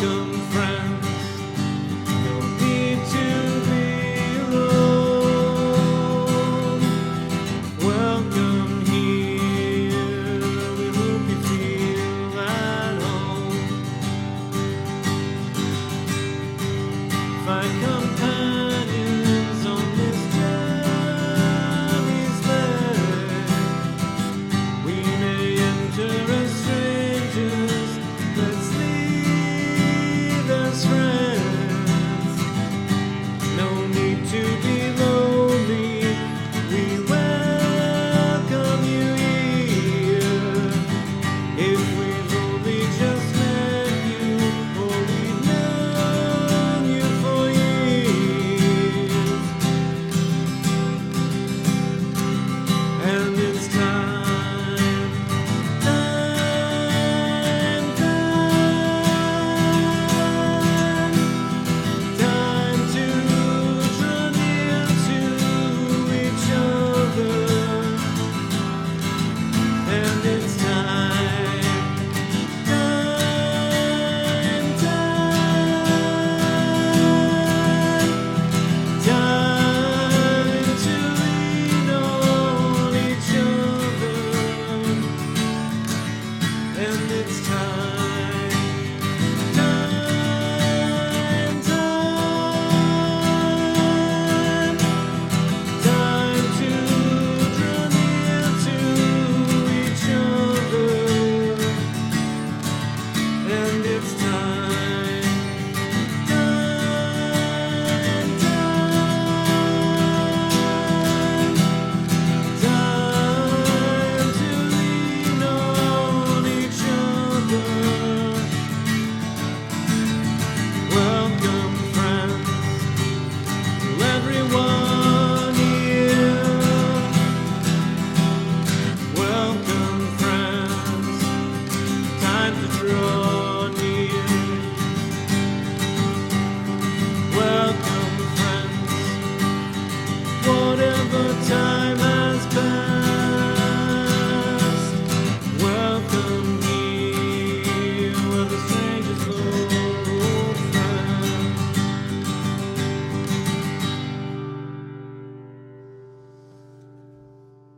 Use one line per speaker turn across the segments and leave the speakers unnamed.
Welcome, friends. No need to be alone. Welcome here. We hope you feel at home. Find companions on this journey's leg. We may enter as strangers. Let's leave as friends. No need to be lonely. We welcome you here. If we've only just met you, or we've known you for years. And it's time, time, time to draw near to each other. And it's time, time, time to lean on each other. And it's time, time, time to draw near to each other. And it's time, time, time to lean on each other. Welcome, friends, to everyone here. Welcome, friends, time to draw near. Welcome, friends, whatever time has passed. Welcome here, where the strangers old friends.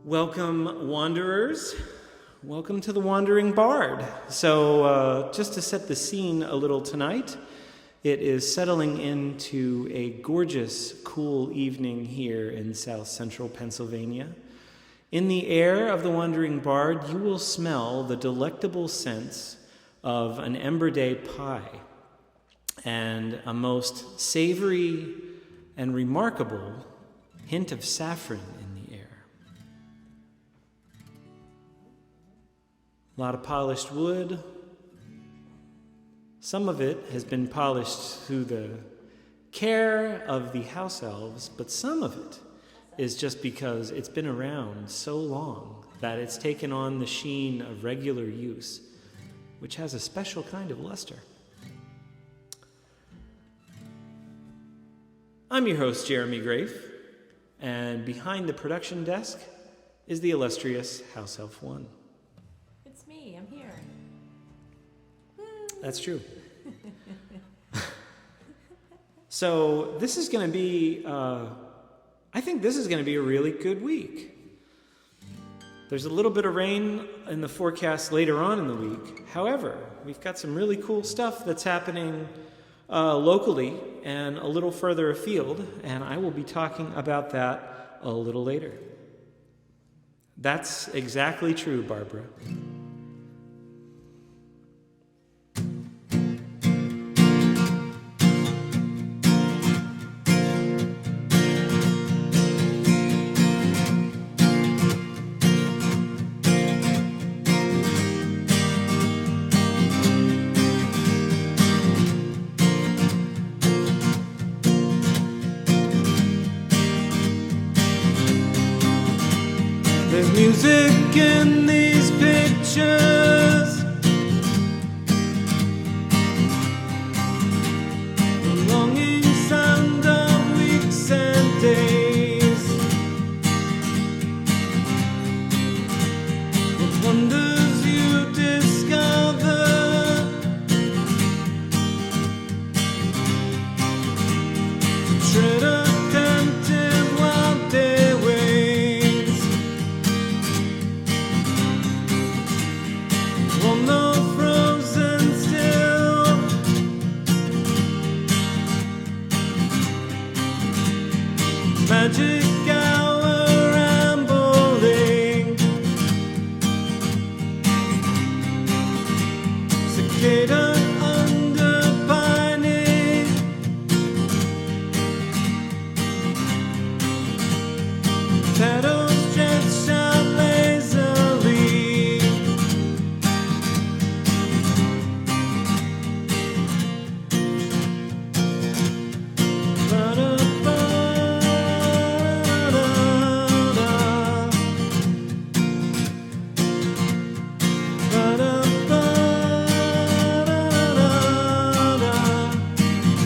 Welcome, wanderers. Welcome to the Wandering Bard. So, just to set the scene a little tonight, it is settling into a gorgeous, cool evening here in south central Pennsylvania. In the air of the Wandering Bard, you will smell the delectable scents of an Ember Day pie and a most savory and remarkable hint of saffron in the air. A lot of polished wood. Some of it has been polished through the care of the house elves, but some of it is just because it's been around so long that it's taken on the sheen of regular use, which has a special kind of luster. I'm your host, Jeremy Grafe, and behind the production desk is the illustrious House Elf One.
It's me, I'm here.
That's true. So this is going to be, I think this is going to be a really good week. There's a little bit of rain in the forecast later on in the week. However, we've got some really cool stuff that's happening locally and a little further afield, and I will be talking about that a little later. That's exactly true, Barbara. There's music in these pictures, the longing sound of weeks and days, the wonders you discover magic hour rambling, cicada underpining, shadows stretched out lazily,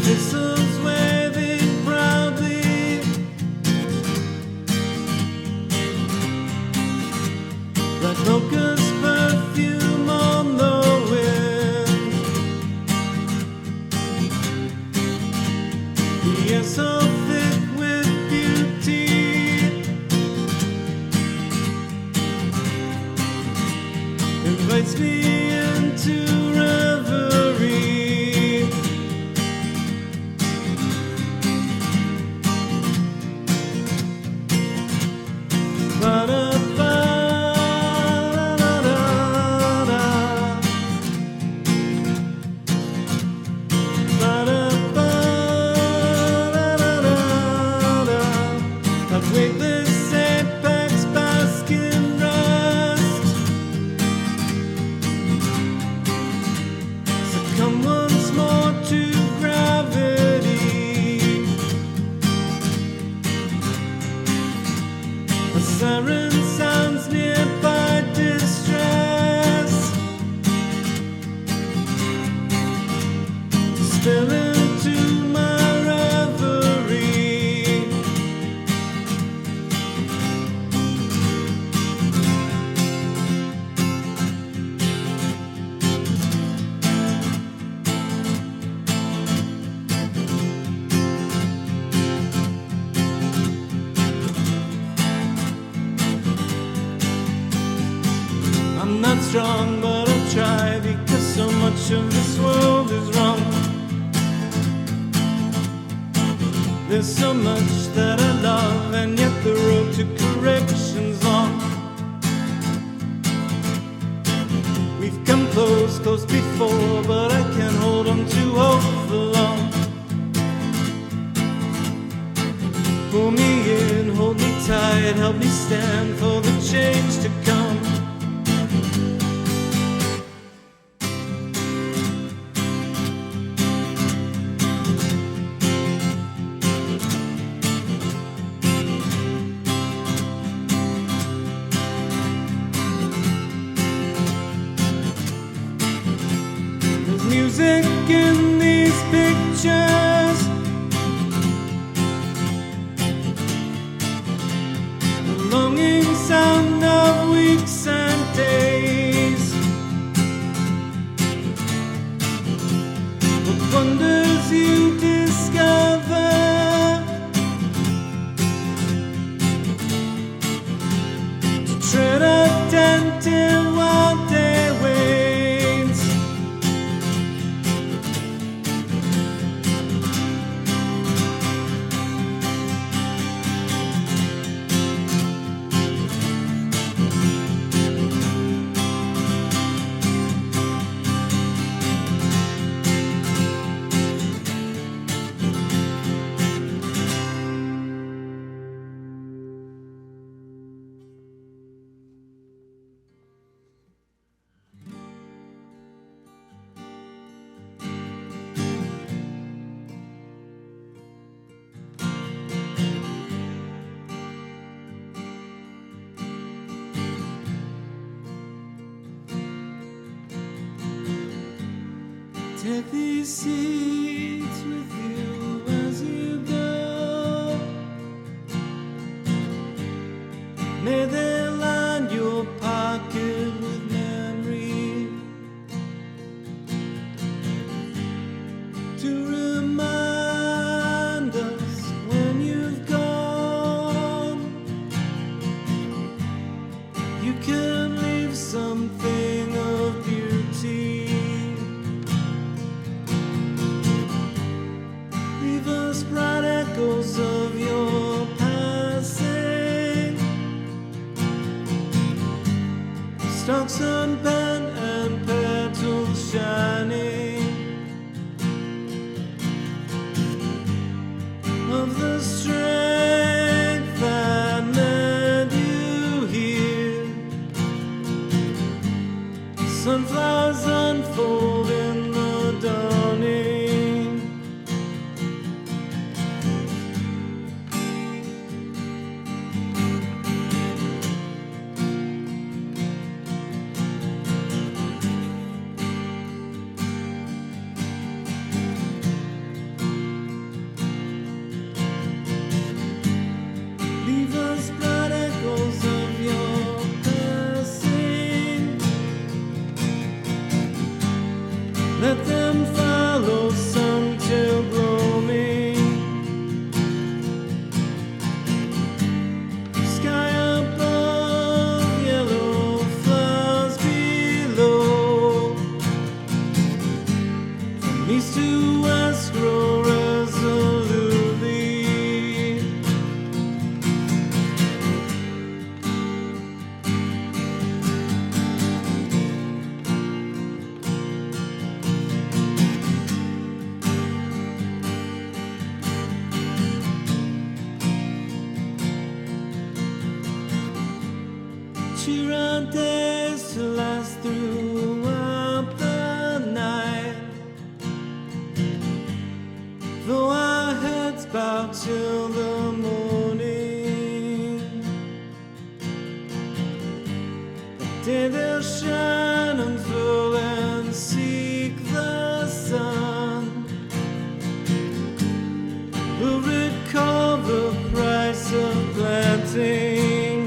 whistles waving proudly, like locust perfume on the wind. The air so thick with beauty, invites me into reverie. Ba-da-ba-da-da-da. Ba-da-ba-da-da-da. Like weightless apex bask in rest, succumb once more to gravity. A siren sounds nearby distress, spill into my reverie. I'm not strong, but I'll try, because so much of this world is wrong. There's so much that I love, and yet the road to correction's long. We've come close before, but I can't hold on to hope for long. Pull me in, hold me tight, help me stand for the change to come. There's music in these pictures, the longing sound of weeks and days. What wonders you discover, to tread attentive while day wanes. Take these seeds with you as you go. May they line your pocket with memory, to remind us when you've gone. You can leave something of beauty east to west grow resolutely. Cheer days to last throughout the night, though our heads bow till the morning. That day they'll shine unfurl and seek the sun. We'll recall the price of planting.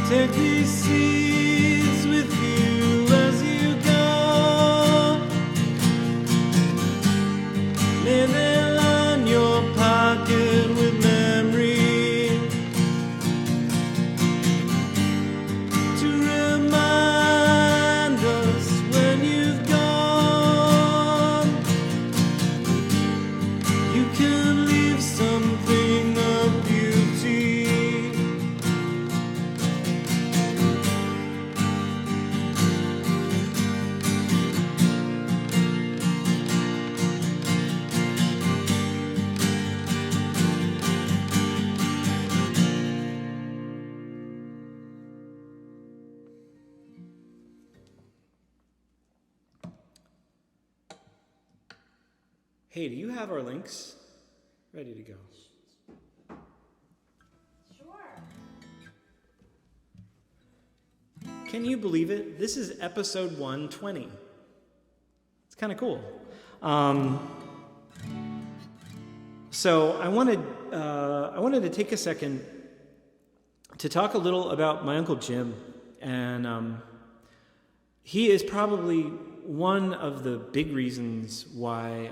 Take these seeds with you as you go. May they line your pocket with memory to remind us when you've gone. You can leave something of beauty. Hey, do you have our links ready to go?
Sure.
Can you believe it? This is episode 120. It's kind of cool. So I wanted to take a second to talk a little about my Uncle Jim, and he is probably one of the big reasons why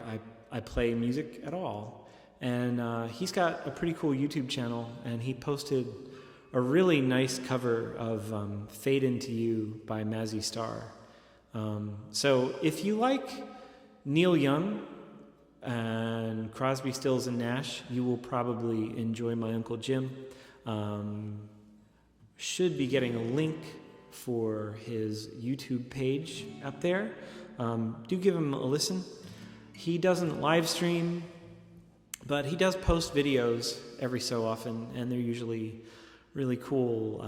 I play music at all. And he's got a pretty cool YouTube channel, and he posted a really nice cover of Fade Into You by Mazzy Star. So if you like Neil Young and Crosby, Stills, and Nash, you will probably enjoy my Uncle Jim. Should be getting a link for his YouTube page up there. Do give him a listen. He doesn't live stream, but he does post videos every so often, and they're usually really cool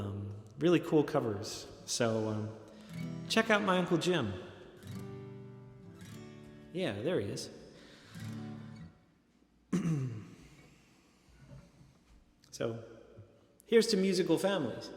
covers. So check out my Uncle Jim. Yeah, there he is. So here's to musical families.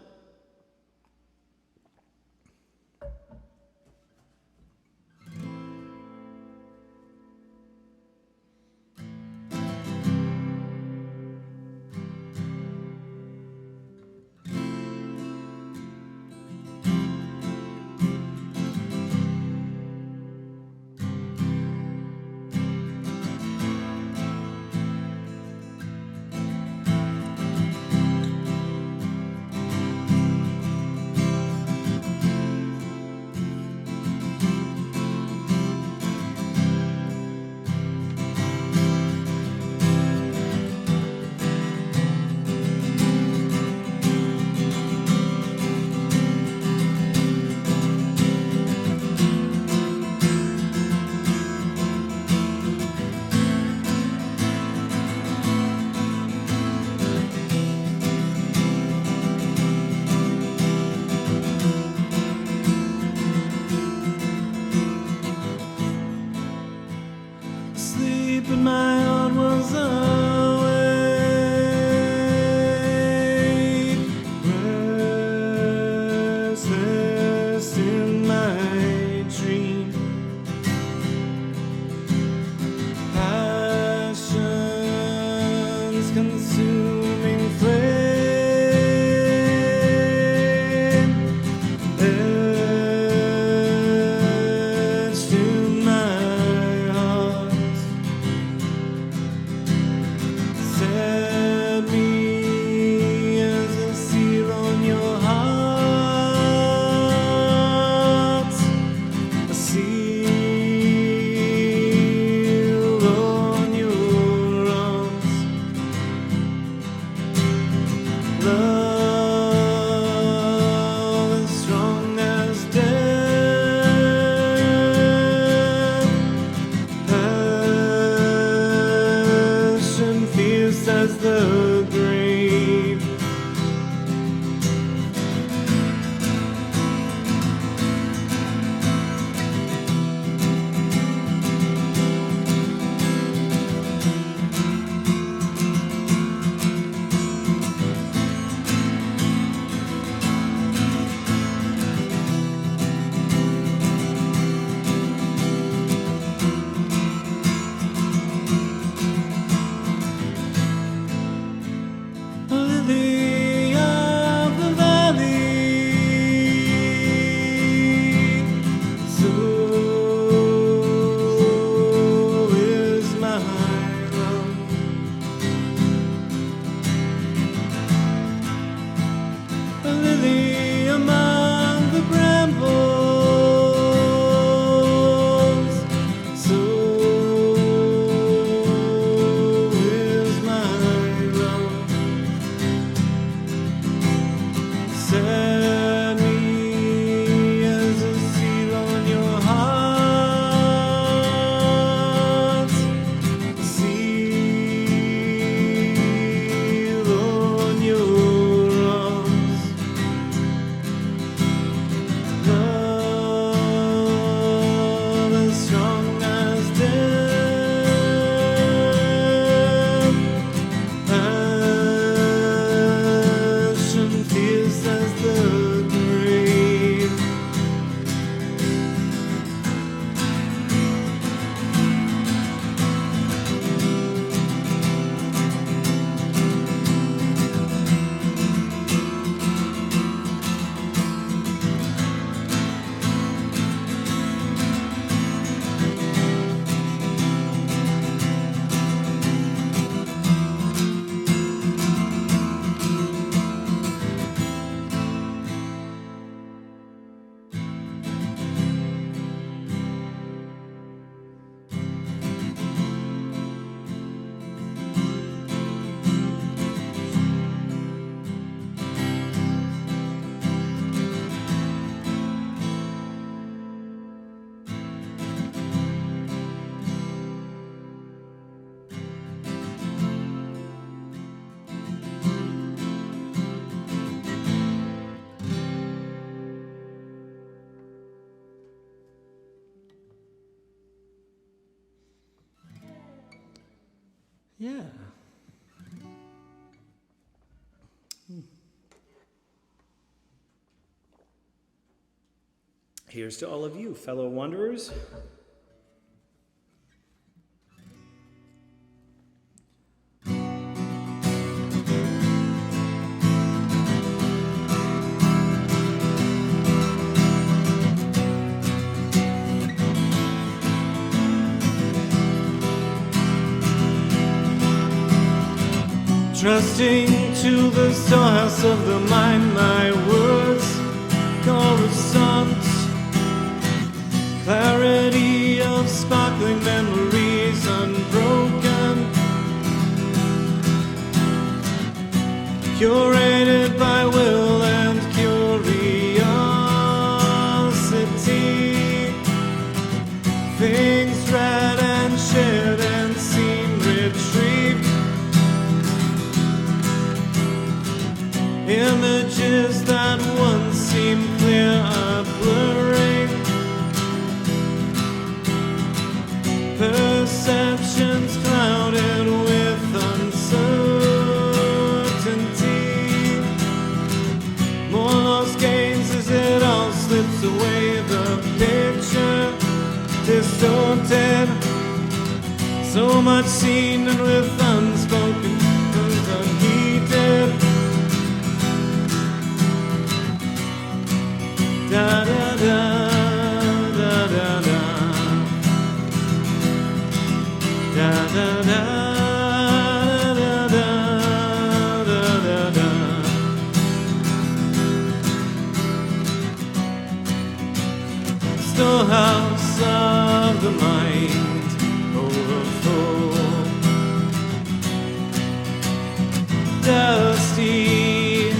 So is my love. A lily among the brambles. So is my love. Set me as a seal on your heart, a seal on your arms. Love as strong as death, ash and fierce as the grave. Yeah. Here's to all of you, fellow wanderers. Trusting to the storehouse of the mind, my words coruscant, clarity of sparkling memories unbroken, curated by will and curiosity, things read and shared and seen retrieved, images that once seemed clear are blurring, perceptions clouded with uncertainty, more lost gains as it all slips away, the picture distorted, so much seen and with unspoken words unheeded. Da da da da da da da da da da da da da. Storehouse of the mind, overfull, dusty.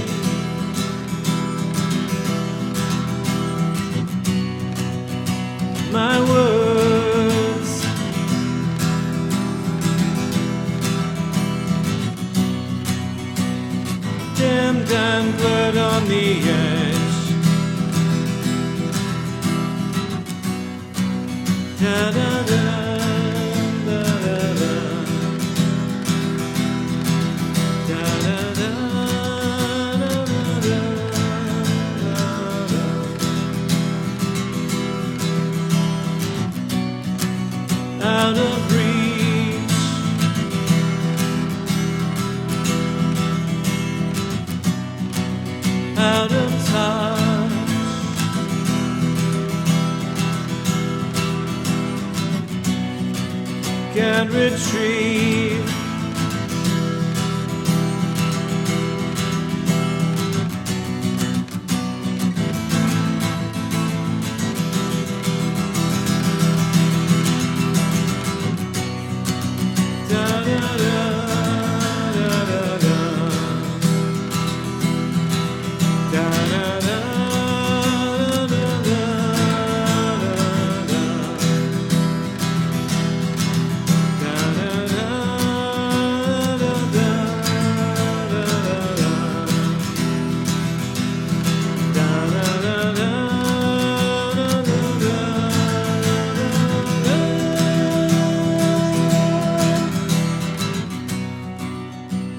My words dimmed and blurred on the edge. Da da da da da da da da da. Out of reach, out of touch, can't retrieve.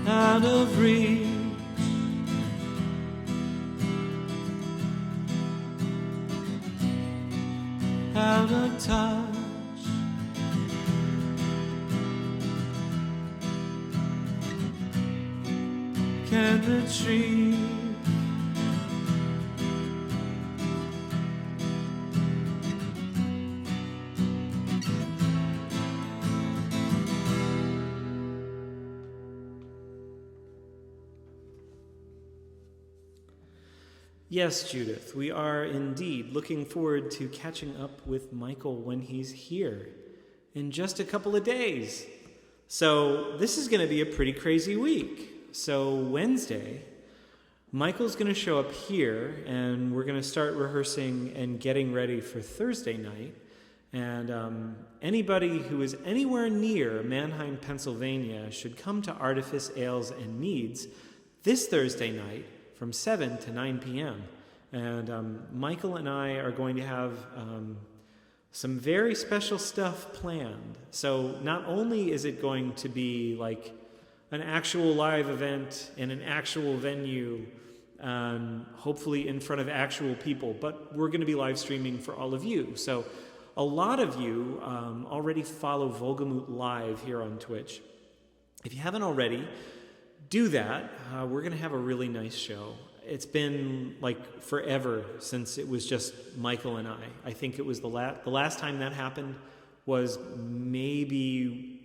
Out of reach, out of touch, can't retrieve. Yes, Judith, we are indeed looking forward to catching up with Michael when he's here in just a couple of days. So this is going to be a pretty crazy week. So Wednesday, Michael's going to show up here, and we're going to start rehearsing and getting ready for Thursday night. And anybody who is anywhere near Mannheim, Pennsylvania should come to Artifice Ales and Meads this Thursday night from 7 to 9 p.m. And Michael and I are going to have some very special stuff planned. So not only is it going to be like an actual live event in an actual venue, hopefully in front of actual people, but we're going to be live streaming for all of you. So a lot of you already follow Volgamut Live here on Twitch. If you haven't already, do that. We're going to have a really nice show. It's been like forever since it was just Michael and I. I think it was the last time that happened was maybe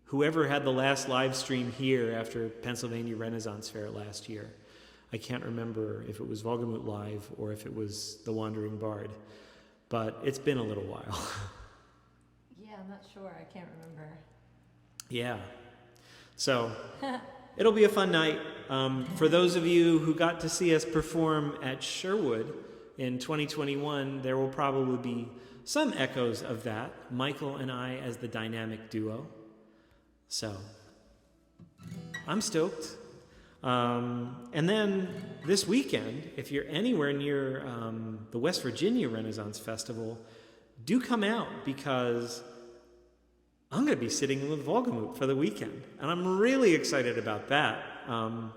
whoever had the last live stream here after Pennsylvania Renaissance Fair last year. I can't remember if it was Volgamut Live or if it was The Wandering Bard, but it's been a little while.
Yeah, I'm not sure. I can't remember.
Yeah. So it'll be a fun night. For those of you who got to see us perform at Sherwood in 2021, there will probably be some echoes of that. Michael and I as the dynamic duo. So I'm stoked. And then this weekend, if you're anywhere near the West Virginia Renaissance Festival, do come out because I'm going to be sitting with Volgamut for the weekend. And I'm really excited about that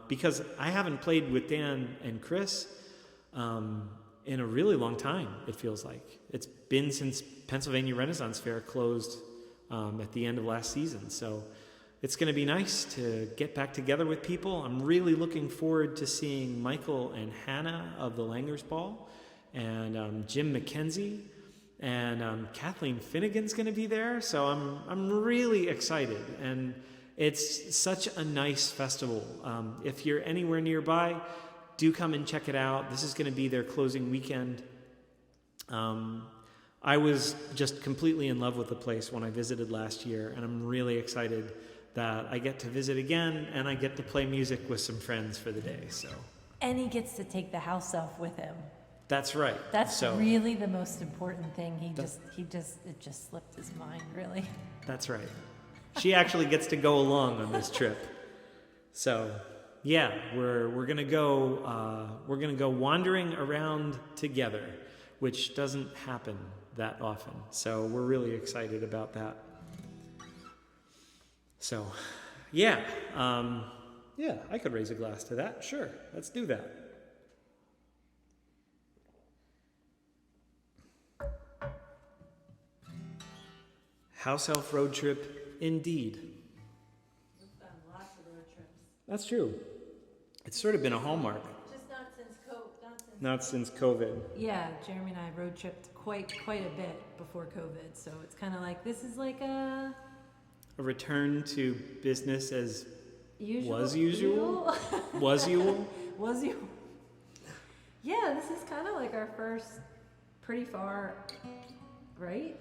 because I haven't played with Dan and Chris in a really long time, it feels like. It's been since Pennsylvania Renaissance Fair closed at the end of last season. So it's going to be nice to get back together with people. I'm really looking forward to seeing Michael and Hannah of the Langers Ball and Jim McKenzie. And Kathleen Finnegan's going to be there, so I'm really excited. And it's such a nice festival. If you're anywhere nearby, do come and check it out. This is going to be their closing weekend. I was just completely in love with the place when I visited last year, and I'm really excited that I get to visit again, and I get to play music with some friends for the day. So.
And he gets to take the house elf with him.
That's right.
That's really the most important thing. It just slipped his mind, really.
That's right. She actually gets to go along on this trip. So, yeah, we're gonna go wandering around together, which doesn't happen that often. So we're really excited about that. So, yeah, I could raise a glass to that. Sure, let's do that. House elf road trip, indeed.
We've done lots of road trips.
That's true. It's sort of been a hallmark.
Just
Not since COVID.
Yeah, Jeremy and I road tripped quite a bit before COVID, so it's kind of like this is like a
a return to business as was
usual.
Was you?
Was you? Yeah, this is kind of like our first pretty far, right?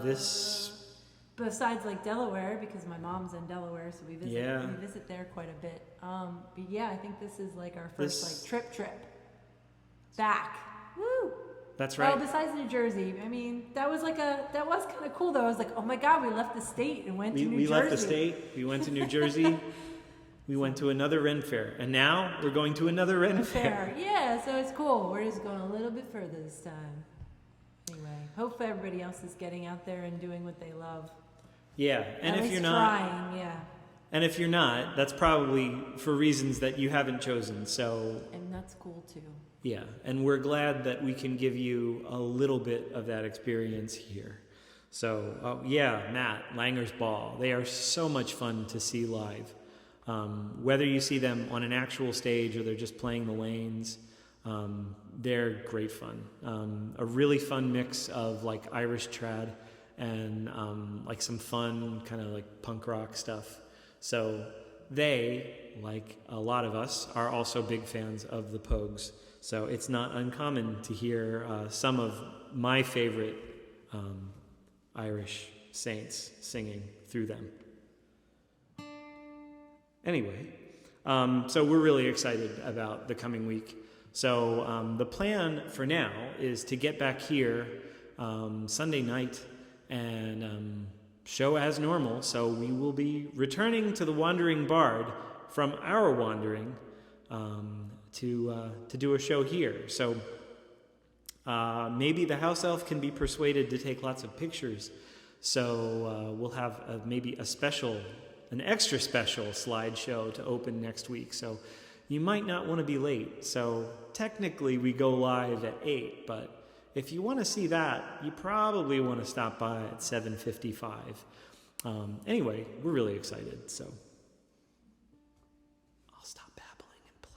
This.
Besides like Delaware, because my mom's in Delaware, so we visit there quite a bit. But yeah, I think this is like our first like trip back. Woo!
That's right.
Well, besides New Jersey, I mean, that was kind of cool though. I was like, oh my God, we left the state and went to New Jersey.
We left the state. We went to New Jersey. We went to another Ren Fair, and now we're going to another Ren Fair.
Yeah, so it's cool. We're just going a little bit further this time. Anyway, hope everybody else is getting out there and doing what they love.
Yeah, and if you're not
trying, yeah.
And if you're not, that's probably for reasons that you haven't chosen. So.
And that's cool too.
Yeah, and we're glad that we can give you a little bit of that experience here. So, Matt, Langer's Ball, they are so much fun to see live. Whether you see them on an actual stage or they're just playing the lanes, they're great fun. A really fun mix of like Irish trad and like some fun kind of like punk rock stuff. So they, like a lot of us, are also big fans of the Pogues. So it's not uncommon to hear some of my favorite Irish saints singing through them. Anyway, so we're really excited about the coming week. So the plan for now is to get back here Sunday night and show as normal. So we will be returning to the Wandering Bard from our wandering to do a show here. So maybe the house elf can be persuaded to take lots of pictures. So we'll have maybe an extra special slideshow to open next week. So you might not want to be late. So technically we go live at 8, but if you want to see that, you probably want to stop by at 7:55. Anyway, we're really excited. So I'll stop babbling and play.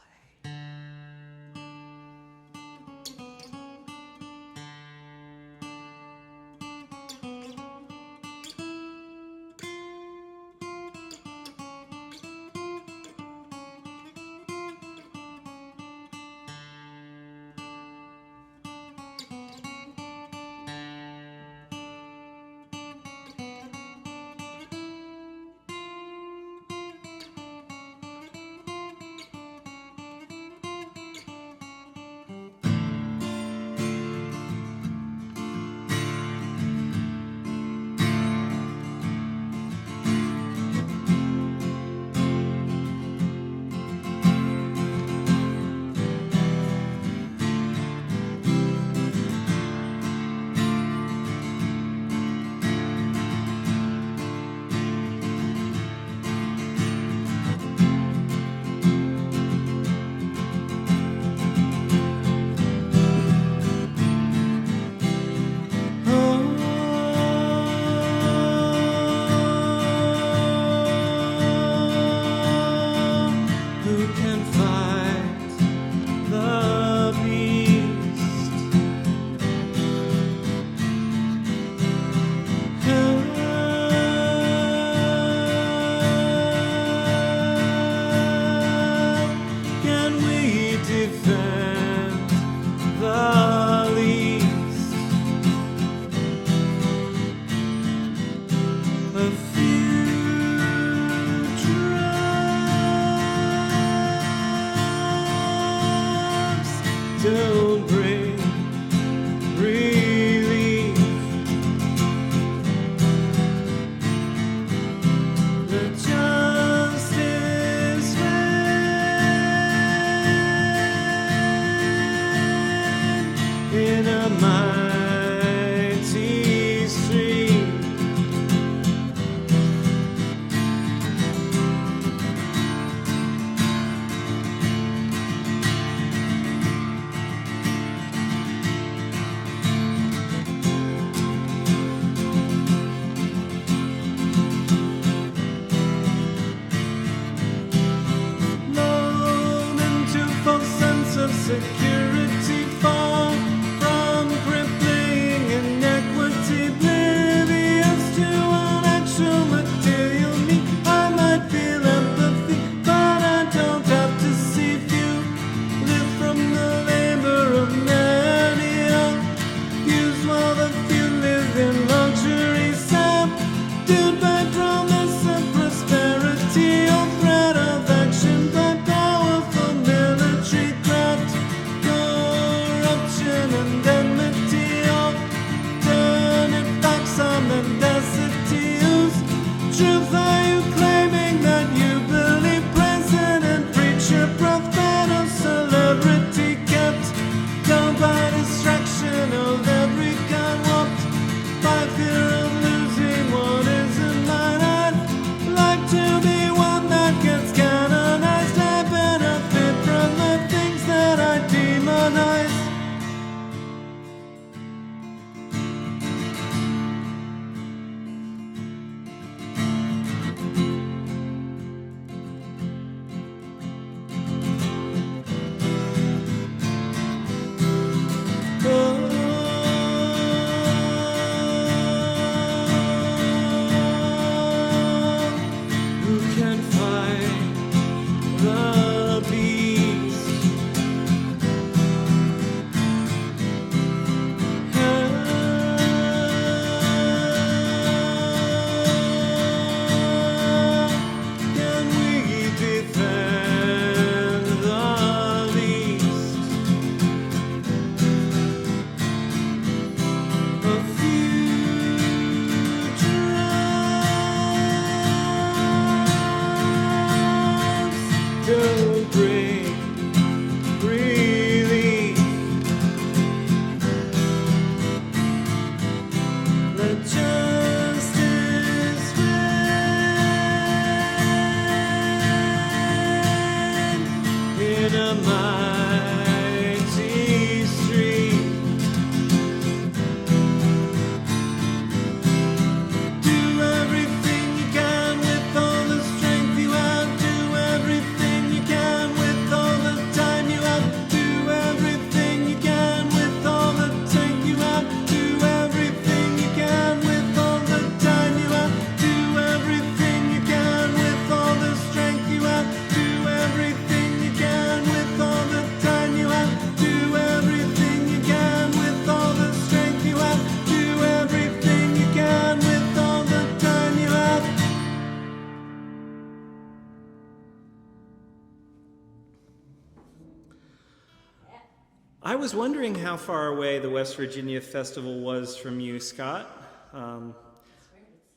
I was wondering how far away the West Virginia Festival was from you, Scott.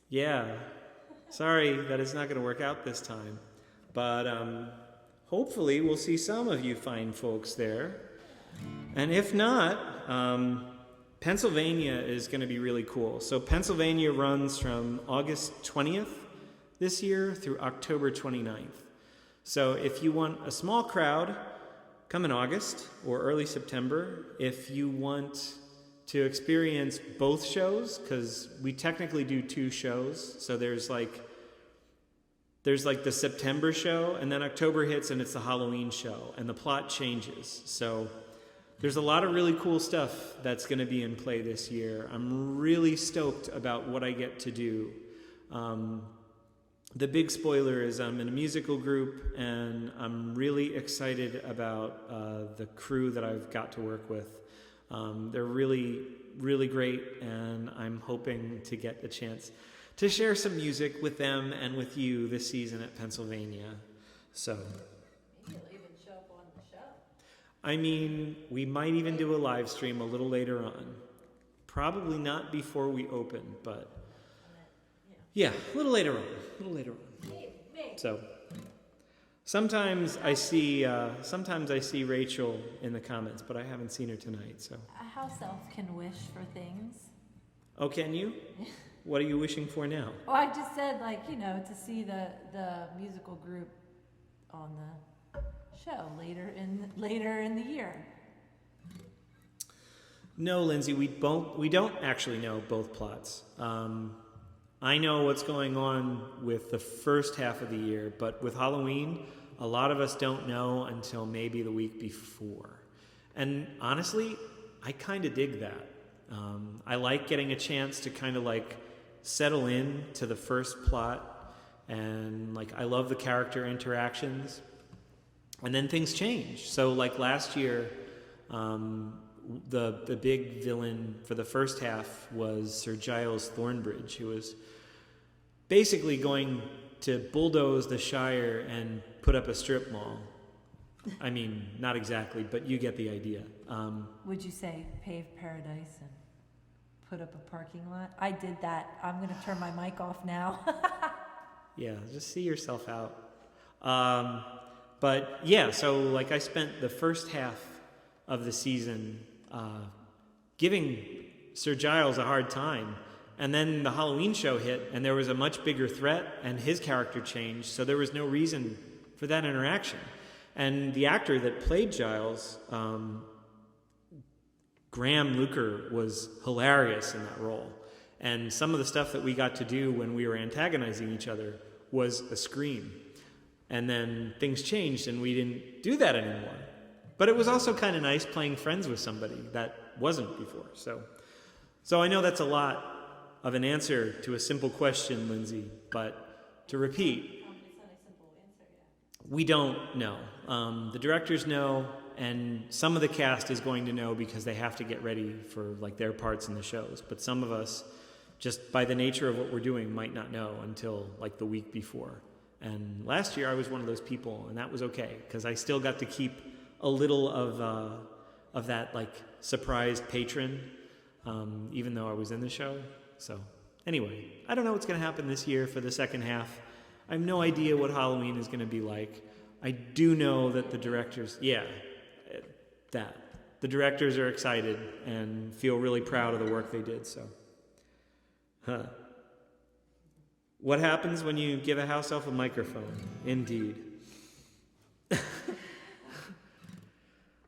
Yeah, sorry that it's not going to work out this time. But hopefully we'll see some of you fine folks there. And if not, Pennsylvania is going to be really cool. So Pennsylvania runs from August 20th this year through October 29th. So if you want a small crowd, come in August or early September. If you want to experience both shows, because we technically do 2 shows, so there's like the September show, and then October hits and it's the Halloween show, and the plot changes. So there's a lot of really cool stuff that's going to be in play this year. I'm really stoked about what I get to do. The big spoiler is I'm in a musical group, and I'm really excited about the crew that I've got to work with. They're really, really great, and I'm hoping to get a chance to share some music with them and with you this season at Pennsylvania. So,
maybe you'll even show up on the show.
I mean, we might even do a live stream a little later on. Probably not before we open, but yeah, a little later on. So sometimes I see Rachel in the comments, but I haven't seen her tonight. So
a house elf can wish for things.
Oh, can you? What are you wishing for now?
Oh, I just said, to see the musical group on the show later in the year.
No, Lindsay, we don't actually know both plots. I know what's going on with the first half of the year, but with Halloween, a lot of us don't know until maybe the week before. And honestly, I kind of dig that. I like getting a chance to kind of settle in to the first plot, and I love the character interactions. And then things change. So last year, the big villain for the first half was Sir Giles Thornbridge, who was basically going to bulldoze the Shire and put up a strip mall. I mean, not exactly, but you get the idea.
Would you say pave paradise and put up a parking lot? I did that. I'm going to turn my mic off now.
Yeah, just see yourself out. But yeah, so I spent the first half of the season giving Sir Giles a hard time. And then the Halloween show hit, and there was a much bigger threat, and his character changed, so there was no reason for that interaction. And the actor that played Giles, Graham Luker, was hilarious in that role. And some of the stuff that we got to do when we were antagonizing each other was a scream. And then things changed, and we didn't do that anymore. But it was also kind of nice playing friends with somebody that wasn't before. So I know that's a lot of an answer to a simple question, Lindsay, but to repeat,
It's not a simple answer yet.
We don't know. The directors know, and some of the cast is going to know because they have to get ready for their parts in the shows. But some of us, just by the nature of what we're doing, might not know until the week before. And last year I was one of those people, and that was okay because I still got to keep a little of that surprise patron, even though I was in the show. So anyway, I don't know what's going to happen this year for the second half. I have no idea what Halloween is going to be like. I do know that the directors, the directors are excited and feel really proud of the work they did. So Huh. What happens when you give a house elf a microphone? Indeed.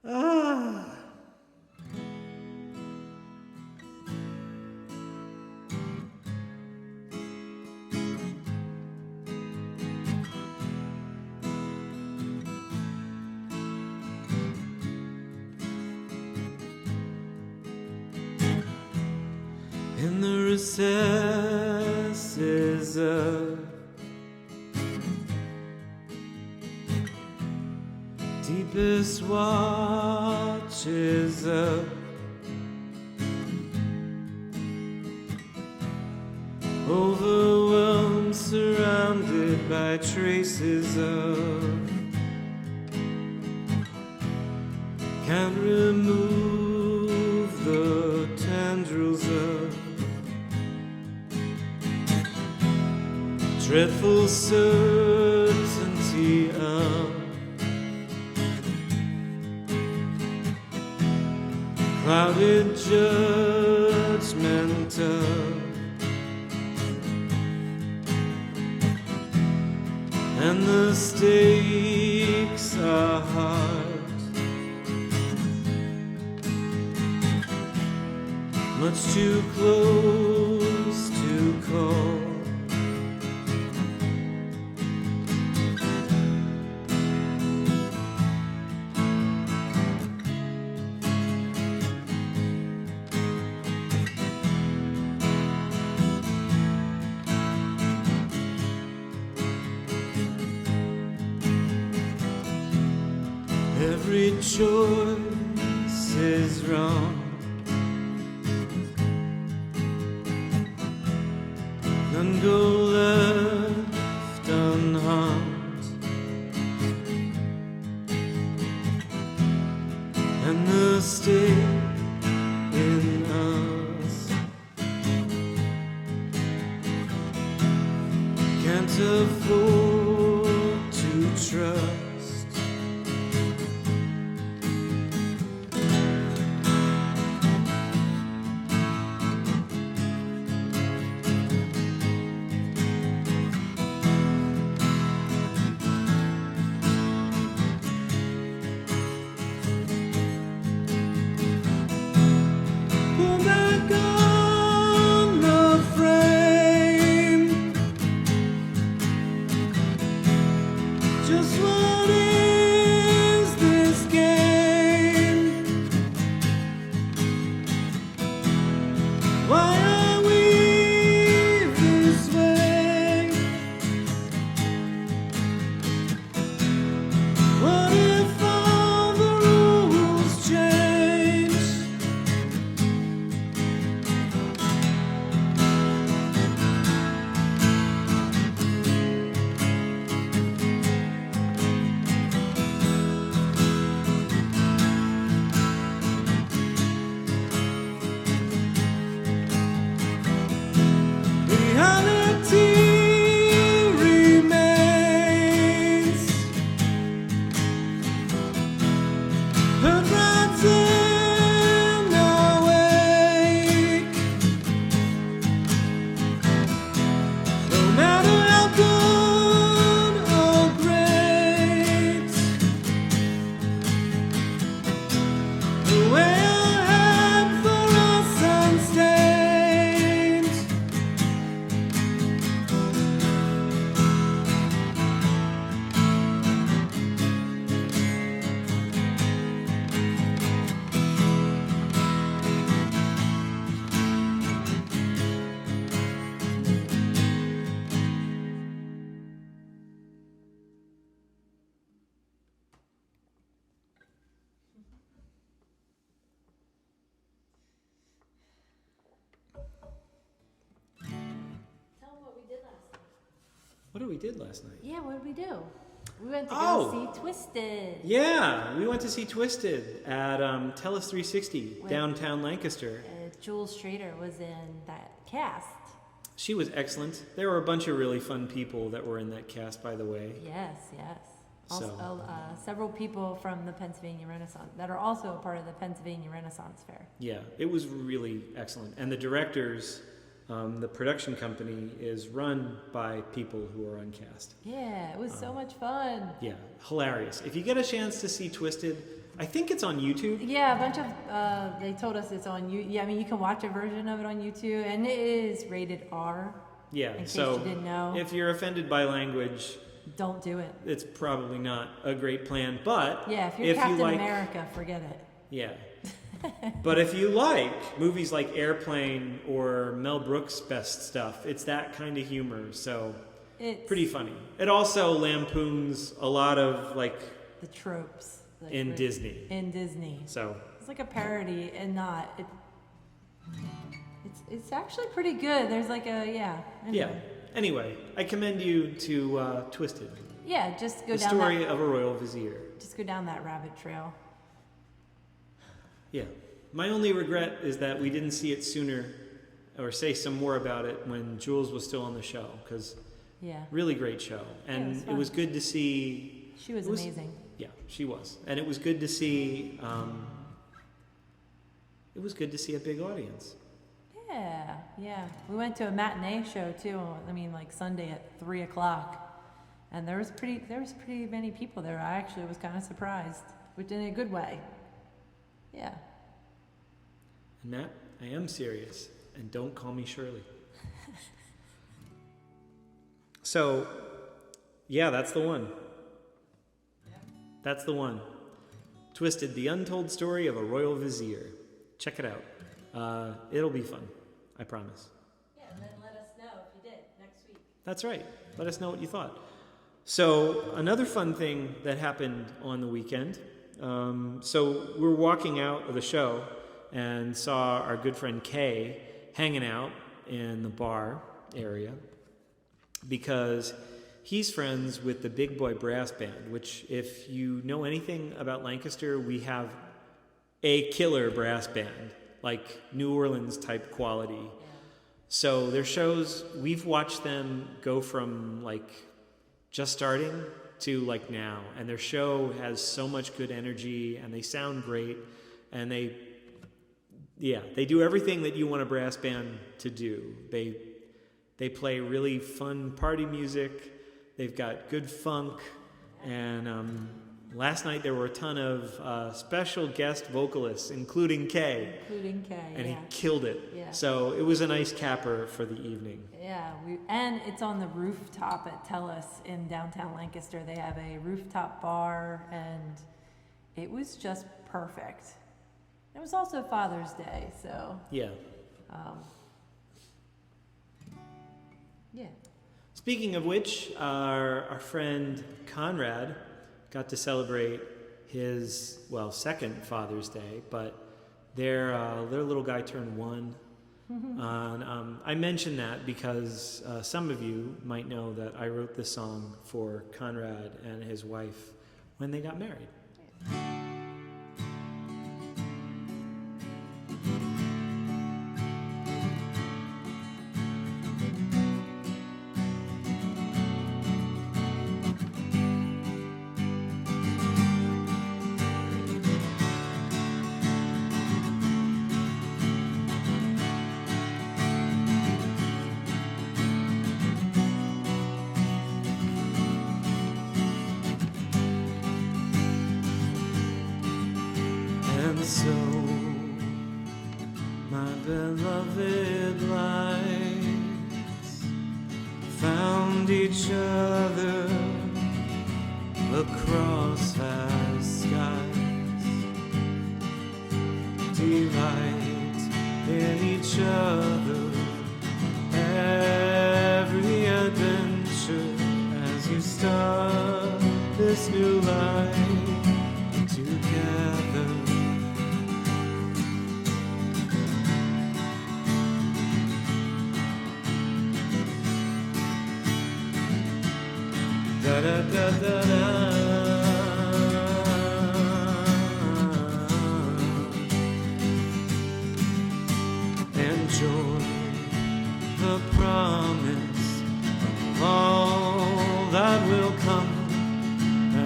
Ah. In the recesses of deepest watches of overwhelmed, surrounded by traces of can't remove the tendrils of dreadful certainty of clouded judgment of and the stakes are hard, much too close to call. Every choice is wrong. None go left unharmed, and the stake in us can't afford to trust. What did we did last night?
Yeah, what did we do? We went to go see Twisted.
Yeah, we went to see Twisted at Telus 360, downtown Lancaster.
Jules Schrader was in that cast.
She was excellent. There were a bunch of really fun people that were in that cast, by the way.
Yes. Also, several people from the Pennsylvania Renaissance that are also a part of the Pennsylvania Renaissance Fair.
Yeah, it was really excellent. And the directors The production company is run by people who are uncast.
Yeah, it was so much fun.
Yeah, hilarious. If you get a chance to see Twisted, I think it's on YouTube.
Yeah, a bunch of, they told us it's on YouTube. Yeah, I mean, you can watch a version of it on YouTube, and it is rated R.
Yeah,
in case
so
you didn't know.
If you're offended by language,
don't do it.
It's probably not a great plan, but
yeah, if you're Captain America, forget it.
Yeah. But if you like movies like Airplane or Mel Brooks' best stuff, it's that kind of humor, so it's pretty funny. It also lampoons a lot of like
the tropes like
in Disney.
In Disney.
So
it's like a parody and not it's actually pretty good. There's like a anyway.
Yeah. Anyway, I commend you to Twisted.
Yeah, just go down
the story of a royal vizier.
Just go down that rabbit trail.
Yeah. My only regret is that we didn't see it sooner or say some more about it when Jules was still on the show, because really great show. And it was good to see.
She was amazing.
Yeah, she was. And it was good to see a big audience.
Yeah. We went to a matinee show too. I mean, like Sunday at 3:00, and there was pretty many people there. I actually was kind of surprised, which in a good way. Yeah.
And Matt, I am serious, and don't call me Shirley. So, yeah, that's the one. That's the one. Twisted, the untold story of a royal vizier. Check it out. It'll be fun. I promise.
Yeah, and then let us know if you did next week.
That's right. Let us know what you thought. So, another fun thing that happened on the weekend. So, we're walking out of the show and saw our good friend Kay hanging out in the bar area because he's friends with the Big Boy Brass Band, which, if you know anything about Lancaster, we have a killer brass band. Like New Orleans type quality. Yeah. So their shows, we've watched them go from like just starting to like now. And their show has so much good energy and they sound great. And they do everything that you want a brass band to do. They play really fun party music. They've got good funk. And last night there were a ton of special guest vocalists, including Kay. And he killed it. Yeah. So it was a nice capper for the evening.
Yeah, and it's on the rooftop at Tellus in downtown Lancaster. They have a rooftop bar, and it was just perfect. It was also Father's Day, so...
Yeah.
Yeah.
Speaking of which, our friend Conrad got to celebrate his, second Father's Day, but their little guy turned 1. And I mention that because some of you might know that I wrote this song for Conrad and his wife when they got married. So, my beloved lights found each other across vast skies. Delight in each other, every adventure as you start this new life together. Da da da da da. Enjoy the promise of all that will come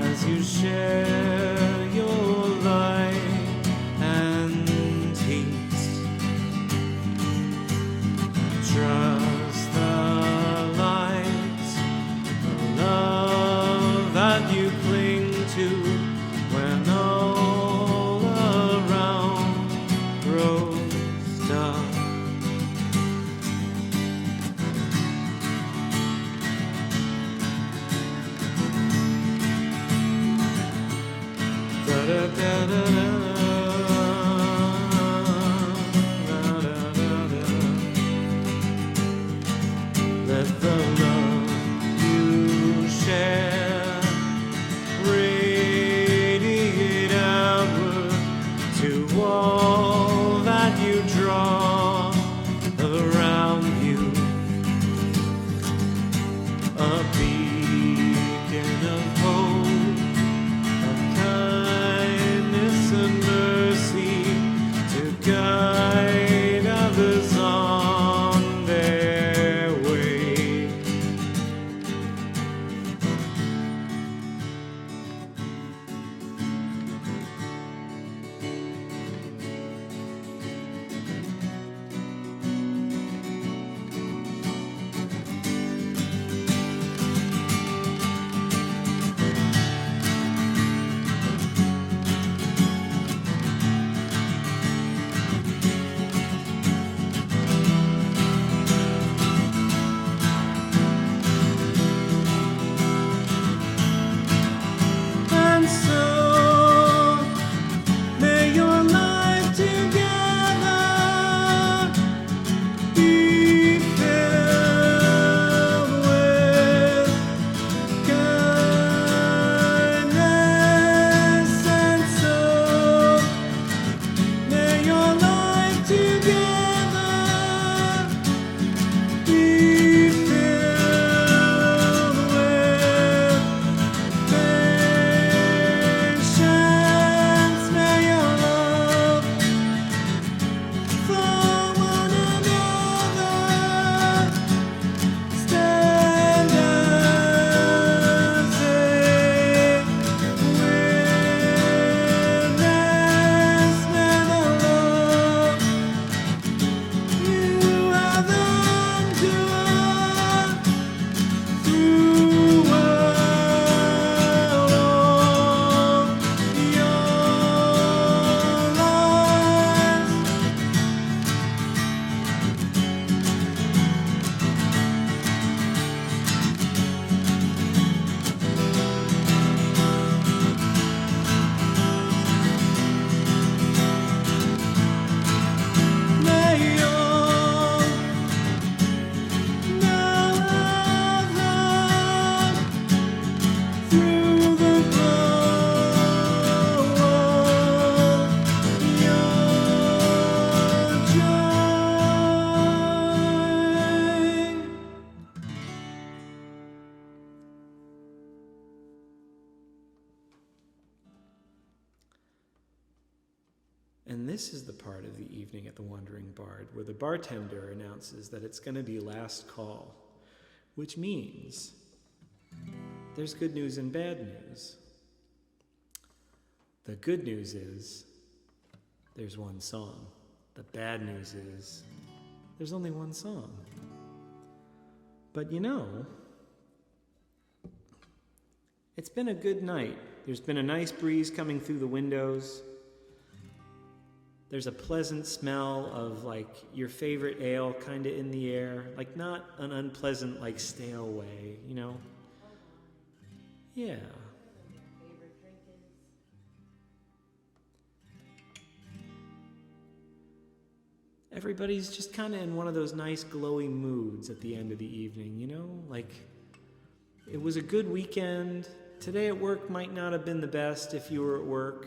as you share your life and taste. Try the love you share. Radiate outward to all that you draw around you. A beacon of hope, of kindness and mercy to guide others on their way. And so, may your life together be filled with kindness. And so, may your life together be filled with patience. May your love for one another stand as a witness. May the love you have endured through all your lives. May your love through the glow of your joy. And this is the part of the evening at the Wandering Bard where the bartender announces that it's going to be last call, which means there's good news and bad news. The good news is there's one song. The bad news is there's only one song. But you know, it's been a good night. There's been a nice breeze coming through the windows. There's a pleasant smell of like your favorite ale kind of in the air. Like not an unpleasant like stale way, you know? Yeah. Everybody's just kind of in one of those nice glowy moods at the end of the evening, you know? Like, it was a good weekend. Today at work might not have been the best if you were at work,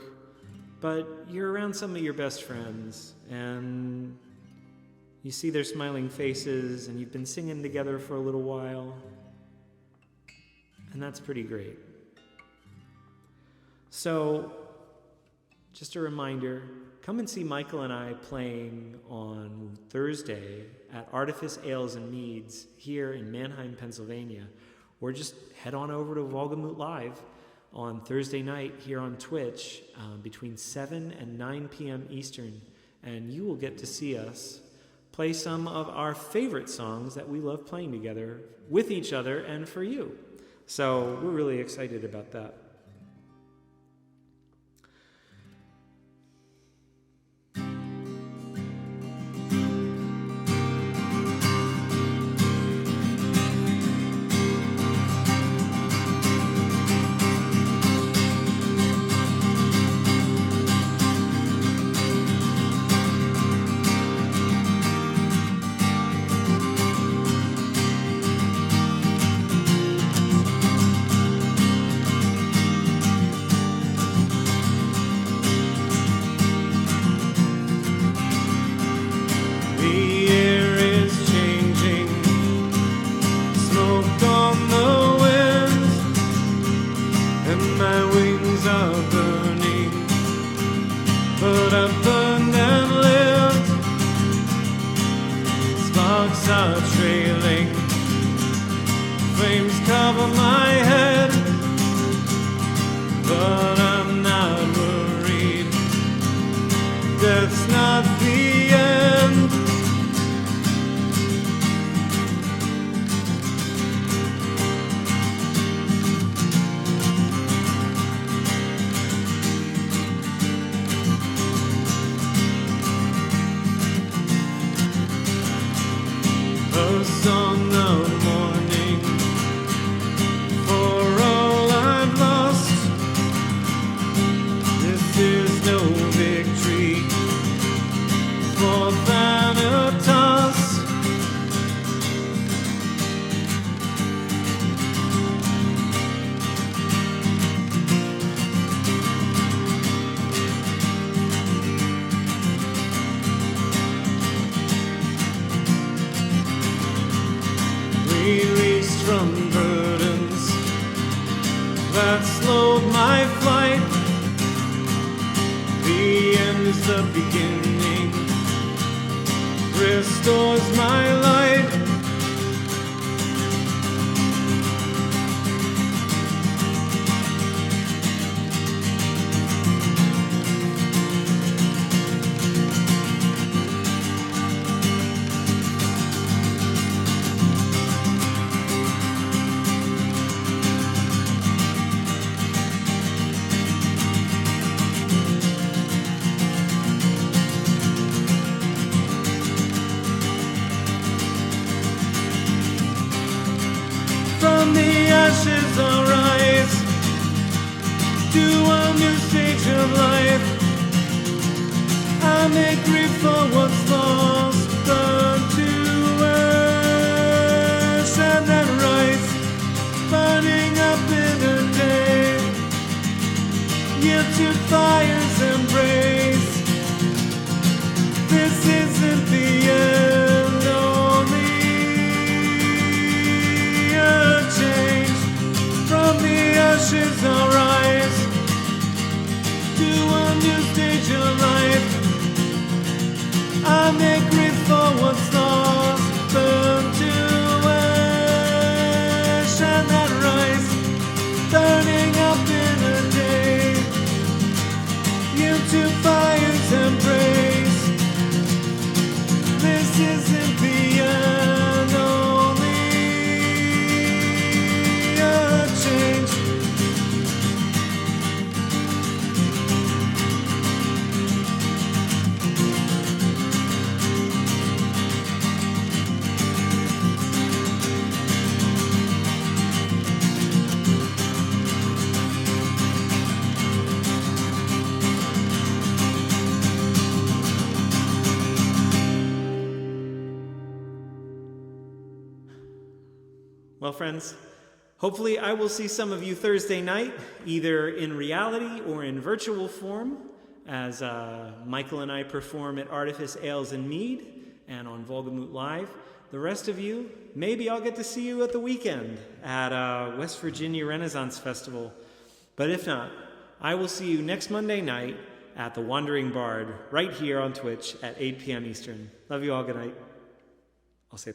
but you're around some of your best friends, and you see their smiling faces, and you've been singing together for a little while, and that's pretty great. So, just a reminder, come and see Michael and I playing on Thursday at Artifice Ales and Meads here in Mannheim, Pennsylvania. Or just head on over to Volgamut Live on Thursday night here on Twitch between 7 and 9 p.m. Eastern. And you will get to see us play some of our favorite songs that we love playing together with each other and for you. So we're really excited about that. sparks are trailing, flames cover my head, but I'm not worried. Death's not the end. A song of mourning for all I've lost. This is no victory for Thanatos. Released from burdens that slowed my flight. The end is the beginning, restores my light. From the ashes I'll rise to a new stage of life. I make grief for what's lost, burn to ash and then rise, burning up in a day. Yield to fire's embrace. This isn't the end, only change. From the ashes I'll rise to a new stage of life. I make grief for what's lost, burn to ash and then rise, burning up in a day. Yield to fire's embrace. This isn't the end, only change. Well, friends, hopefully I will see some of you Thursday night, either in reality or in virtual form, as Michael and I perform at Artifice Ales and Mead and on Volgamoot Live. The rest of you, maybe I'll get to see you at the weekend at West Virginia Renaissance Festival. But if not, I will see you next Monday night at the Wandering Bard, right here on Twitch at 8 p.m. Eastern. Love you all. Good night. I'll say